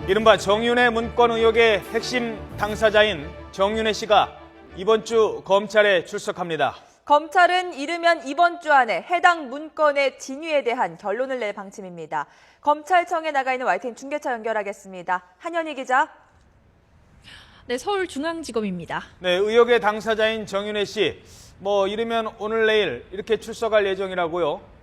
이른바 정윤회 문건 의혹의 핵심 당사자인 정윤회 씨가 이번 주 검찰에 출석합니다. 검찰은 이르면 이번 주 안에 해당 문건의 진위에 대한 결론을 낼 방침입니다. 검찰청에 나가 있는 YTN 중계차 연결하겠습니다. 한현희 기자. 네, 서울중앙지검입니다. 네, 의혹의 당사자인 정윤회 씨, 이르면 오늘 내일 이렇게 출석할 예정이라고요.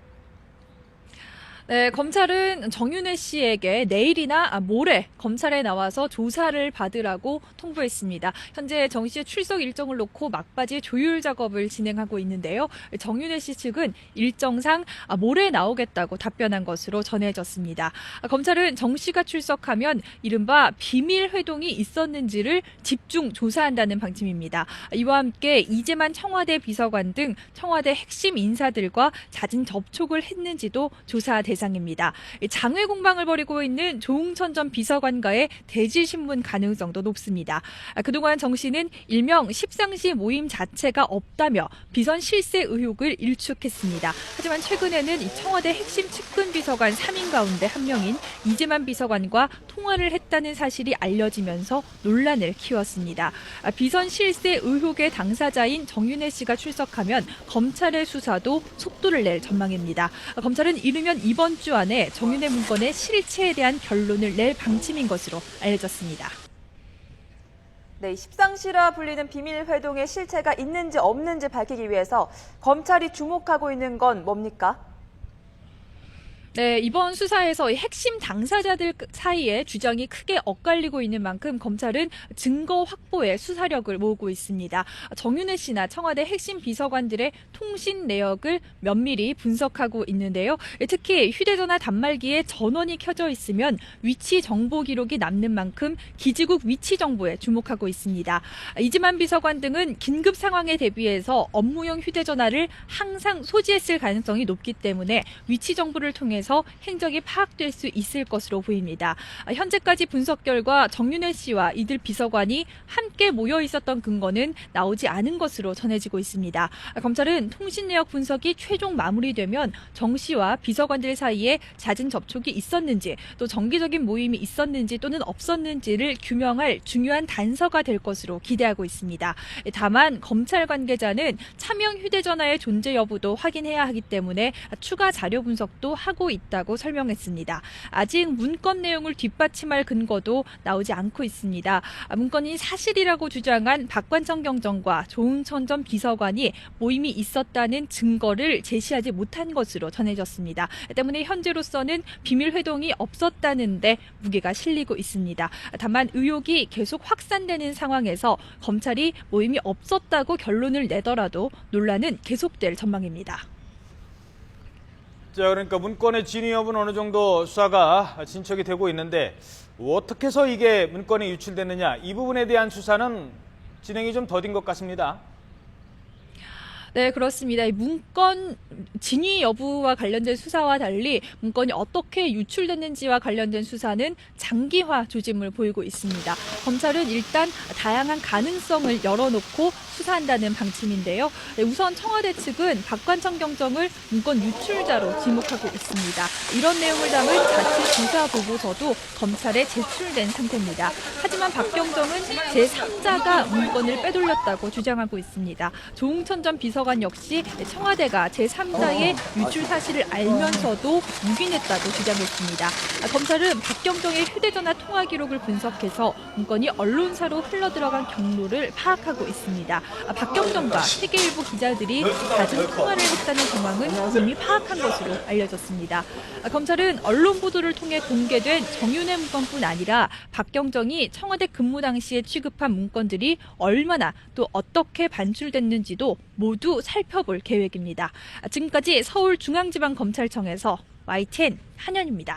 네, 검찰은 정윤회 씨에게 내일이나 모레 검찰에 나와서 조사를 받으라고 통보했습니다. 현재 정 씨의 출석 일정을 놓고 막바지 조율 작업을 진행하고 있는데요. 정윤회 씨 측은 일정상 모레 나오겠다고 답변한 것으로 전해졌습니다. 검찰은 정 씨가 출석하면 이른바 비밀 회동이 있었는지를 집중 조사한다는 방침입니다. 이와 함께 이재만 청와대 비서관 등 청와대 핵심 인사들과 잦은 접촉을 했는지도 조사 대상입니다. 장외 공방을 벌이고 있는 조응천 전 비서관과의 대질 신문 가능성도 높습니다. 그동안 정 씨는 일명 십상시 모임 자체가 없다며 비선 실세 의혹을 일축했습니다. 하지만 최근에는 이 청와대 핵심 측근 비서관 3인 가운데 한 명인 이재만 비서관과 통화를 했다는 사실이 알려지면서 논란을 키웠습니다. 비선 실세 의혹의 당사자인 정윤회 씨가 출석하면 검찰의 수사도 속도를 낼 전망입니다. 검찰은 이르면 이번 주 안에 정윤회 문건의 실체에 대한 결론을 낼 방침인 것으로 알려졌습니다. 네, 십상시라 불리는 비밀 회동의 실체가 있는지 없는지 밝히기 위해서 검찰이 주목하고 있는 건 뭡니까? 네, 이번 수사에서 핵심 당사자들 사이에 주장이 크게 엇갈리고 있는 만큼 검찰은 증거 확보에 수사력을 모으고 있습니다. 정윤회 씨나 청와대 핵심 비서관들의 통신 내역을 면밀히 분석하고 있는데요. 특히 휴대전화 단말기에 전원이 켜져 있으면 위치 정보 기록이 남는 만큼 기지국 위치 정보에 주목하고 있습니다. 이재만 비서관 등은 긴급 상황에 대비해서 업무용 휴대전화를 항상 소지했을 가능성이 높기 때문에 위치 정보를 통해서 행적이 파악될 수 있을 것으로 보입니다. 현재까지 분석 결과 정윤회 씨와 이들 비서관이 함께 모여 있었던 근거는 나오지 않은 것으로 전해지고 있습니다. 검찰은 통신 내역 분석이 최종 마무리되면 정 씨와 비서관들 사이에 잦은 접촉이 있었는지 또 정기적인 모임이 있었는지 또는 없었는지를 규명할 중요한 단서가 될 것으로 기대하고 있습니다. 다만 검찰 관계자는 차명 휴대전화의 존재 여부도 확인해야 하기 때문에 추가 자료 분석도 하고 있다고 설명했습니다. 아직 문건 내용을 뒷받침할 근거도 나오지 않고 있습니다. 문건이 사실이라고 주장한 박관청 경정과 조응천 전 비서관이 모임이 있었다는 증거를 제시하지 못한 것으로 전해졌습니다. 때문에 현재로서는 비밀 회동이 없었다는데 무게가 실리고 있습니다. 다만 의혹이 계속 확산되는 상황에서 검찰이 모임이 없었다고 결론을 내더라도 논란은 계속될 전망입니다. 자, 그러니까 문건의 진위 여부는 어느 정도 수사가 진척이 되고 있는데 어떻게 해서 이게 문건이 유출됐느냐, 이 부분에 대한 수사는 진행이 좀 더딘 것 같습니다. 네, 그렇습니다. 이 문건 진위 여부와 관련된 수사와 달리 문건이 어떻게 유출됐는지와 관련된 수사는 장기화 조짐을 보이고 있습니다. 검찰은 일단 다양한 가능성을 열어놓고 수사한다는 방침인데요. 우선 청와대 측은 박관청 경정을 문건 유출자로 지목하고 있습니다. 이런 내용을 담은 자체 조사 보고서도 검찰에 제출된 상태입니다. 하지만 박 경정은 제3자가 문건을 빼돌렸다고 주장하고 있습니다. 조응천 전 비서관 역시 청와대가 제3자의 유출 사실을 알면서도 묵인했다고 주장했습니다. 검찰은 박경정의 휴대전화 통화 기록을 분석해서 문건이 언론사로 흘러들어간 경로를 파악하고 있습니다. 박경정과 세계일보 기자들이 잦은 통화를 했다는 정황은 이미 파악한 것으로 알려졌습니다. 검찰은 언론 보도를 통해 공개된 정윤회 문건뿐 아니라 박경정이 청와대 근무 당시에 취급한 문건들이 얼마나 또 어떻게 반출됐는지도 모두 살펴볼 계획입니다. 지금까지 서울중앙지방검찰청에서 YTN 한현입니다.